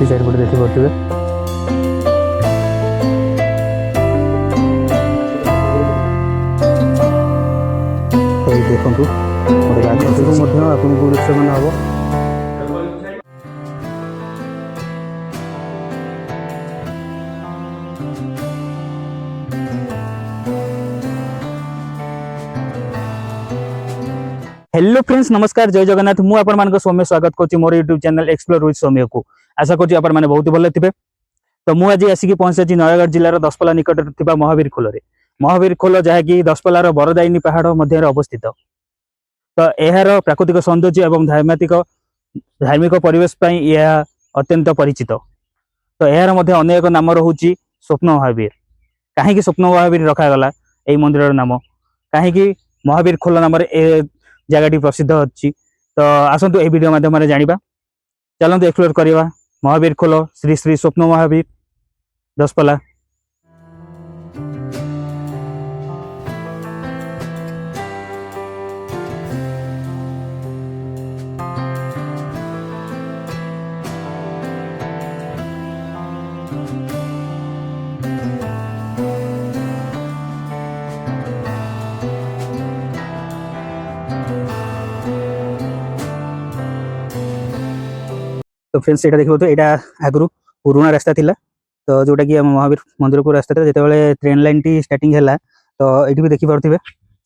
चारिपटे देखिपे देखु गोटे गाधरू आपको दृश्य मन हम। हेलो फ्रेंड्स, नमस्कार, जय जगन्नाथ। मु आपण मान सौम्य स्वागत करछि मोर यूट्यूब चैनल एक्सप्लोर विथ सौम्य को। आशा करछि आपण माने बहुत भले थिबे। तो मु आज आसिक पहुंची नयगढ़ जिलार दशपल्ला निकट थिबा महावीर खोल रे। महावीर खोल जहाँकि दशपल्लार बरदायिनी पहाड़ मध्य अवस्थित। तो यार प्राकृतिक सौंदर्य एवं धार्मिक परिवेश यह अत्यंत परिचित। तो यार मध्य अनेक नाम रहुछि स्वप्न महावीर। कहीं स्वप्न महावीर रखागला यही मंदिर नाम, कहीं महावीर खोल नाम जगह प्रसिद्ध अच्छी। तो आसतु यह वीडियो माध्यम जाना, चलते एक्सप्लोर करवा महावीर खोल श्री श्री स्वप्न महावीर दशपल्ला। तो फ्रेंड्स ये देखो, तो यहाँ आगु पुराना रास्ता थिला। तो जोटा कि महावीर मंदिर को रास्ता जो ट्रेन लाइन टी स्टार्टिंग है, तो ये भी देखिपे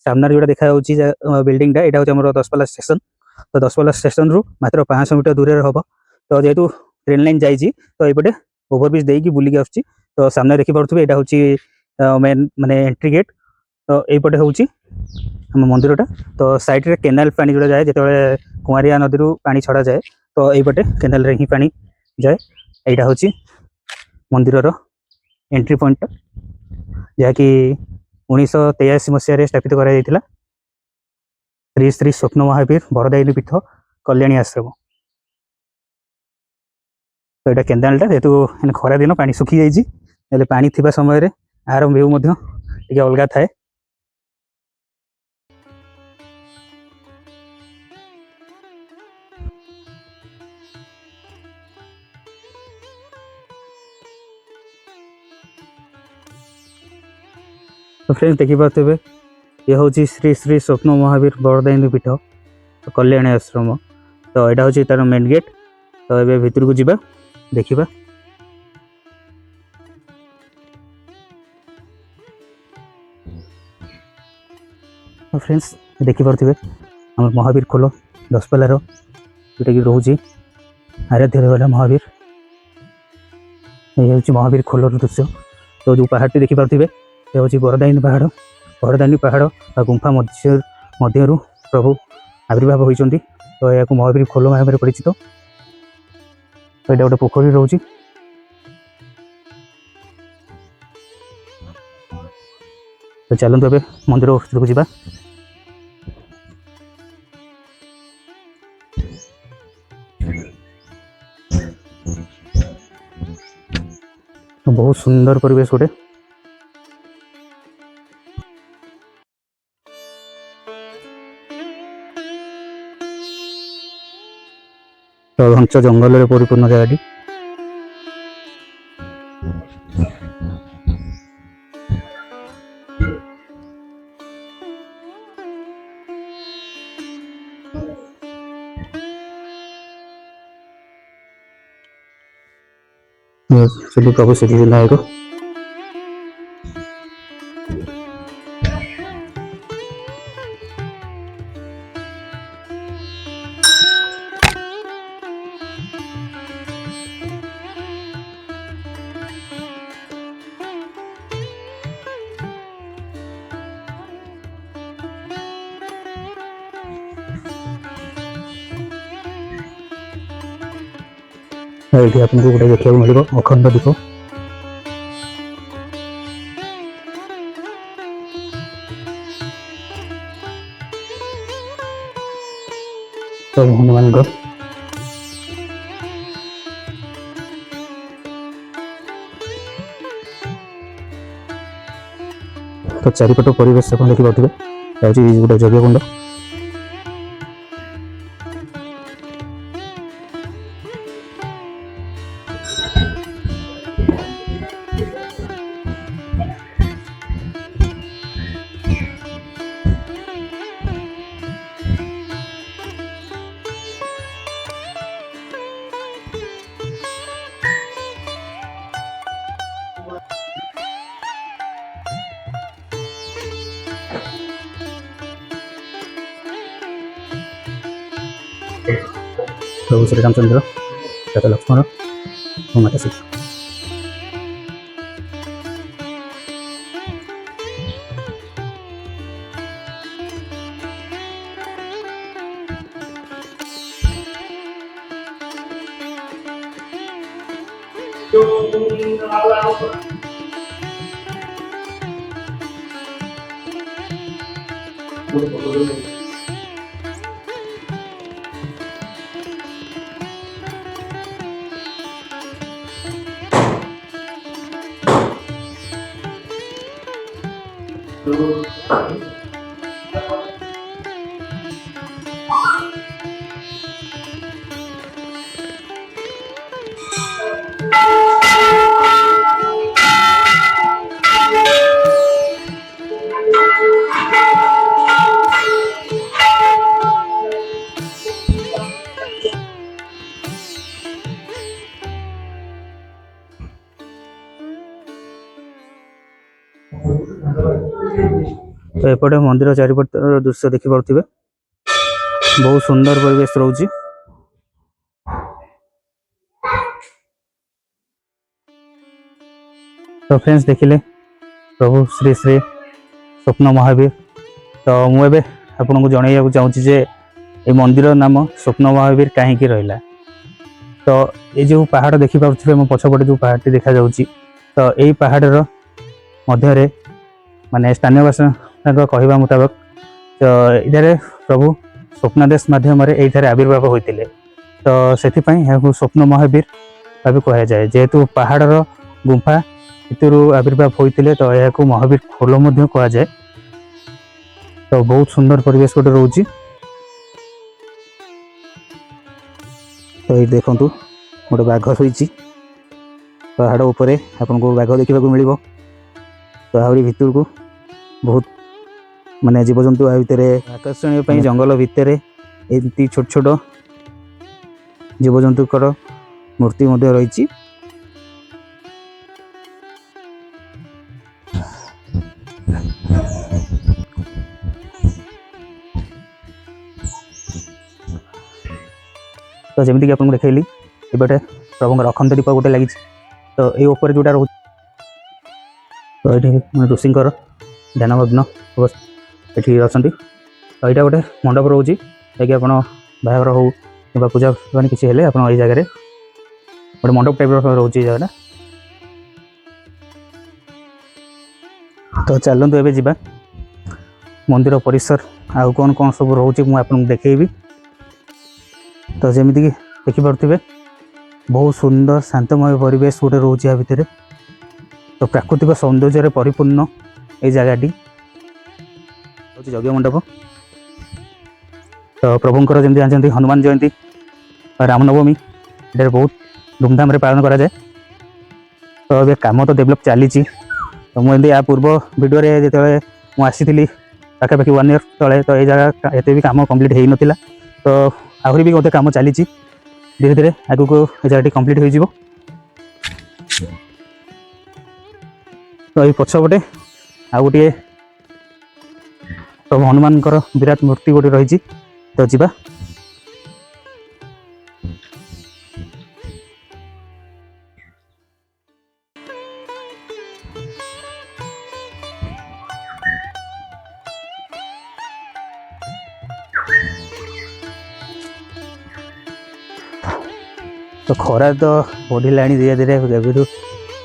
सामने जो देखा बिल्डिंग टा, यहाँ हूँ दशपल्ला स्टेशन। तो दशपल्ला स्टेशन रु मात्र 500 मीटर दूर हम। तो जेहेतु ट्रेन लाइन जाइए, तो ये ओवरब्रिज देकी बुलिक आसुची। तो सामने देखिपे यहाँ हूँ मेन माने एंट्री गेट। तो यपटे हूँ आम मंदिरटा। तो साइड केनाल पानी जोड़ा जाए, जो कुआरिया नदी पानी छड़ा जाए, तो यपटे केनाल रे ही पानी जाए। यहाँ हूँ मंदिर एंट्री पॉइंट, जहाँकि 1983 मसीह स्थापित कर श्री श्री स्वप्न महावीर बरदायिनी पीठ कल्याणी आश्रम। तो यहाँ केनालटा जेहतु खरा दिन पानी सुखी जाइए, पानी थिबा समय आर व्यू अलग थाए। तो फ्रेंड्स देखिपे ये हूँ श्री श्री स्वप्न महावीर बरदायिनी पीठ कल्याणी आश्रम। तो यहाँ हूँ तार मेन गेट। तो ये भितर को जीवा देखा। तो फ्रेंड्स देखिपे आम महावीर खोल दशपल्लार जोटा कि रोचे आराध्य देवता महावीर। ये हूँ महावीर खोल दृश्य। तो जो पहाड़ देखिपे ये हूँ बरदायिनी पहाड़। बरदायिनी पहाड़ गुंफा मध्य प्रभु आविर्भाव होती। तो यहाँ महावीर खोल भाव परिचित। तो यहाँ गोटे पोखरी रोचे। तो चलते ए मंदिर भर को जावा। तो बहुत सुंदर परिवेश गोटे। तो घंच जंगल परिपूर्ण जगह। चलिए प्रभु सिद्धिविनायक। ये आपको गोटे देखा मिल अखंड दीप। तो हनुमान तो चारिपट परिवेश देखिपे गोटे जगह कुंड। प्रभु श्री रामचंद्र तथा लक्ष्मण और माता सीता। तो एपटे मंदिर चारिपट दृश्य देखी पारे बहुत सुंदर परिवेश रोचे। तो फ्रेंड्स देखिले प्रभु श्री श्री स्वप्न महावीर। तो मुझे आपको जनइया चाहूँगी जे ये मंदिर नाम स्वप्न महावीर कहीं रहा। तो ये जो पहाड़ देखी पारे मो पछपटे जो पहाड़ी देखा जाउची, तो यही पहाड़ मध्य माने स्थानीय बासिंदा कहवा मुताबक तो इधर प्रभु स्वप्नादेश माध्यम ये आविर्भाव होते। तो से स्वप्न महावीर भाव कह जाए, जेहेतु पहाड़र गुंफा भितर आविर्भाव होते तो यह महावीर खोल कह जाए। तो बहुत सुंदर परिवेश गोटे रोचे। तो ये देखु गोटे बाघ शोची पहाड़ उपरे आपको बाघ देखा मिल। तो आहरी भितर को बहुत माने जीवजंतु भितर आकर्षणीय जंगल भितर एमती छोट छोट जीवजंतुकर मूर्ति रही। तो जमीक आपको देखली ये प्रभु अखंड दीप गोटे लगी। तो ये जोटा रोच तो ये ऋषि ध्यानमग्न ये अच्छा। तो यहाँ गोटे मंडप रोचे जैकि आप बाहर हो कि पूजा किसी हेले आप जगह गोटे मंडप टाइप रोचे जगह। तो चलतु एवं जावा मंदिर परिसर आउ कौन कौन सब रोचे मुझे देखी। तो जमीक देखिपे बहुत सुंदर शांतमय परिवेश गोटे रोचे या भितर। तो प्राकृतिक सौंदर्य परिपूर्ण ये जगहटी हूँ यज्ञ मंडप। तो प्रभुंर जमी जानते हनुमान जयंती रामनवमी ये बहुत धूमधाम पालन करा जाए। तो ये कम तो डेभलप चली। तो मुझे या पूर्व वीडियो जो मुझी पाखापाखि 1 ईयर तले तो ये जगह एत भी कम कम्प्लीट हो नाला। तो आहरी भी गोटे कम चली धीरे धीरे आगे को जगह कम्प्लीट हो। तो ये पछपटे आ गोटे प्रभु हनुमान विराट मूर्ति गोटे रही। तो जीवा तो खरा तो बढ़ला धीरे धीरे एवं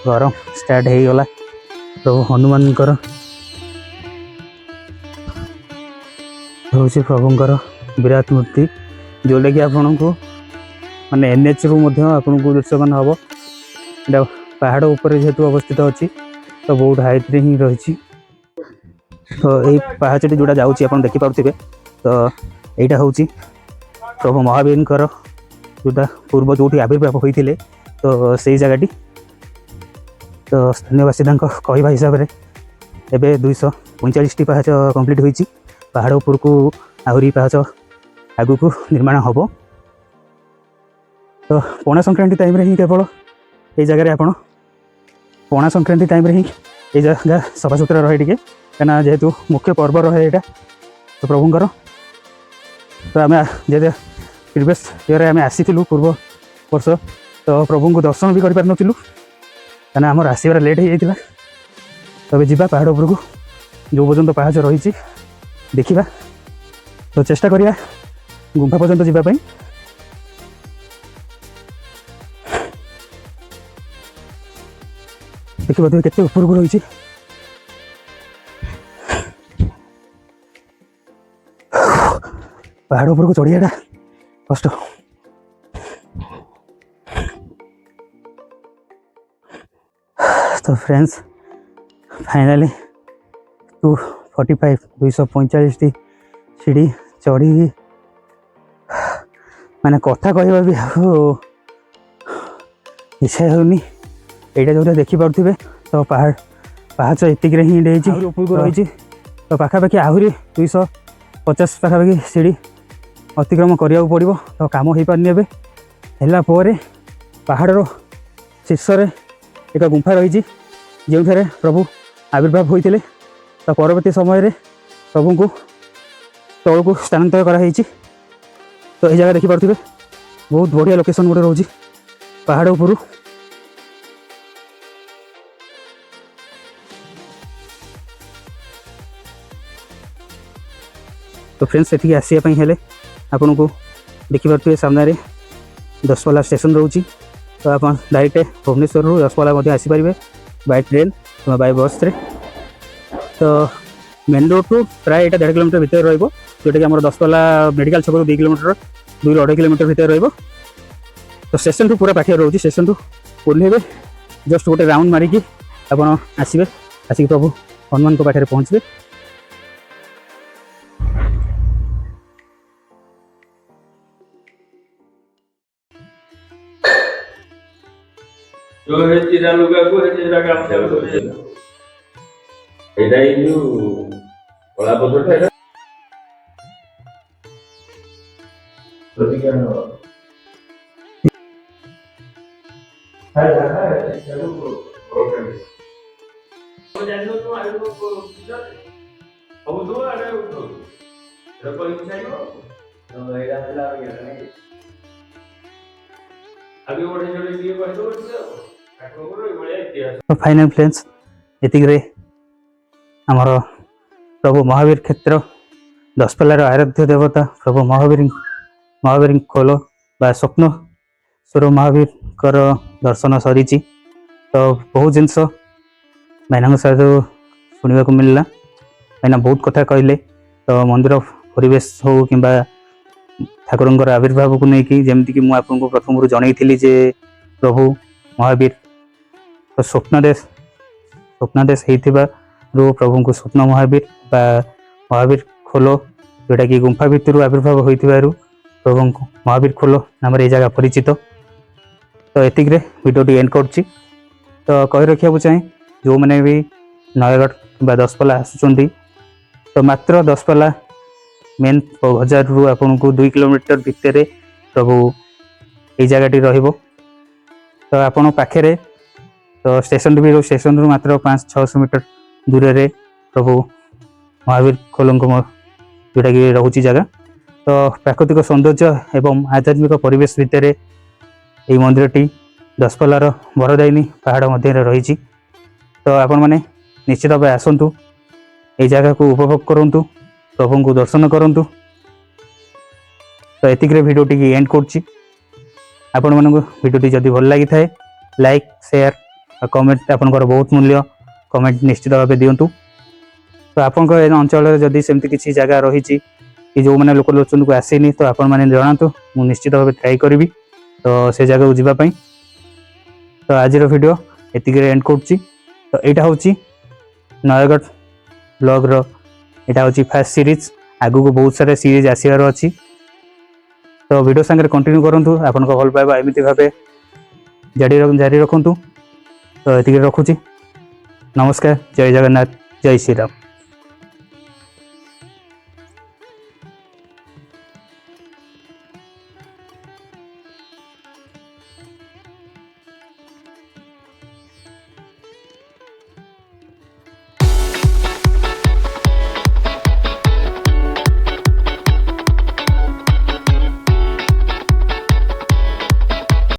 गरम स्टार्ट हो गला। प्रभु हनुमान हूँ प्रभुंर विराट मूर्ति जोटा कि आपण को माने NH रु आपन को दृश्यमान हम इटा पहाड़ उपर जेहेतु अवस्थित अच्छी तो बहुत हाइट रे ही रही। तो ये पहाचटी जोटा जाऊँगी आप देखिपे। तो यहाँ हूँ प्रभु महावीर जोटा पूर्व जो आविर्भाव होते तो से जगहटी। तो स्थानीय बासिंदा कहवा हिसाब से एवं 245 पाहाच कम्प्लीट होती। पहाड़ उपर को आहरी पाहाच आगू को निर्माण हम। तो पणा संक्रांति टाइम ही केवल ये जगह आप पणा संक्रांति टाइम ही ये जगह सफा सुतरा रहे टे कहीं जेहेतु मुख्य पर्व रहे यहाँ तो प्रभुंर। तो आम जे प्रिवियस ईयर आम आसीलु पूर्व वर्ष तो प्रभु को दर्शन भी करें कहीं आमर आसबार लेट हो जाता तब जा पहाड़ उपरको जो पर्यटन पाहाच रही देखा तो चेष्टा करिया गुंफा पर्यटन जावाई देखिए केते उपरको रही पहाड़ उपरको चढ़ियाटा कष्ट तो फ्रेंड्स फाइनाली 245 245 सीढ़ी चढ़ी माने कथा कहवा भी इच्छा होनी यहाँ जो देखिपे तो पहाड़ पाहाच एतिक ही डेची उपरको रही तो पाखापाखि आहरी 250 पाखापाखि सीढ़ी अतिक्रम करने पड़ो तो कम हो पारनी है पहाड़र शीर्ष एक गुंफा रही जो प्रभु आविर्भाव होते तो परवर्ती समय प्रभु को तौल को स्थानांतर कराई तो ये जगह देखिपे बहुत बढ़िया लोकेशन गोटे रोज पहाड़ उपरू तो फ्रेंड्स से आसवाई हेले आपन को देखिपे सामने दसपल्ला स्टेशन रोची तो आप डायरेक्ट भुवनेश्वर दसपल्ला आसीपारे बाय ट्रेन बाय बस रे तो मेन रोड टू प्राय यहाँ 1.5 किलोमीटर भितर रोटा कि आम दसपल्ला मेडिकल छक 2 किलोमीटर 2.5 किलोमीटर भितर रो तो स्टेशन टू पूरा पाखे रोचे स्टेशन टू ओह्लैबे जस्ट गोटे राउंड मारिकी आप आसवे आसिक प्रभु हनुमान पाखे पहुँचे जो है चिरा लुगा को है चिरा काम चल को एटा ही जो कला पत्थर है प्रति क्या है चलो ओके तो जानो तो आयो को अब दो आड़े उठो रपर चाहिए तो एटा हला गया नहीं अभी ओडे जोड़े दिए बस दो तो फाइनल फ्रेंड्स ये आमर प्रभु महावीर क्षेत्र दसपल्लार आराध्य देवता प्रभु महावीर खोल बा स्वप्न स्वर महावीर दर्शन सरी तो बहुत जिनस भाईना सहित शुणा मिलला भाईना बहुत कथा कहले तो मंदिर परिवेश हो कि ठाकुर आविर्भाव को लेकिन जमीक मुझे प्रथम जनई जे प्रभु महावीर तो स्वप्नदेश होता प्रभु को स्वप्न महावीर बा महावीर खोल जोटा कि गुंफा भितर आविर्भाव होता प्रभु महावीर खोल नाम ये जगह परिचित तो एतिक भिडियो एंड कर तो कही रखा चाहे जो मैंने भी नयगढ़ कि दसपल्ला आसुँच तो मात्र दसपल्ला मेन बजार रू आपन को 2 किलोमीटर भितर प्रभु ये जगह रहिबो तो आपन पाखे तो स्टेशन भी स्टेशन रू मात्र 500-600 मीटर दूर रे प्रभु महावीर खोल जोटा कि रोची जगह तो प्राकृतिक सौंदर्य एवं आध्यात्मिक परिवेश भितर ये मंदिरटी दसपल्लार बरदायिनी पहाड़ मध्य रही तो आपण मैंने निश्चित भाव आसतु ये जगह को उपभोग करूँ प्रभु को दर्शन करूँ तो एतिक भिडियो टी एंड कर आपण मानक भिडियोटी जदि भल लगी थाए लाइक शेयर और कमेंट आपंकर बहुत मूल्य कमेंट निश्चित भाव दिंतु तो आपण अंचल जदि सेमती किसी जगह रही कि जो मैंने लोक लोचन को आसीनी तो आपण मैंने जनातु मु निश्चित भाव ट्राई करी तो से जगह को जीवाई तो आज वीडियो एतिक एंड कर तो यहाँ हूँ नयगढ़ ब्लॉग यहाँ हूँ फास्ट सीरीज आगू को बहुत सारा सीरीज आसबार अच्छी तो वीडियो संगे कंटिन्यू करूँ आपण भल पाइबा एमती भाव जारी रखु तो ये रखुची नमस्कार जय जगन्नाथ जय श्री राम।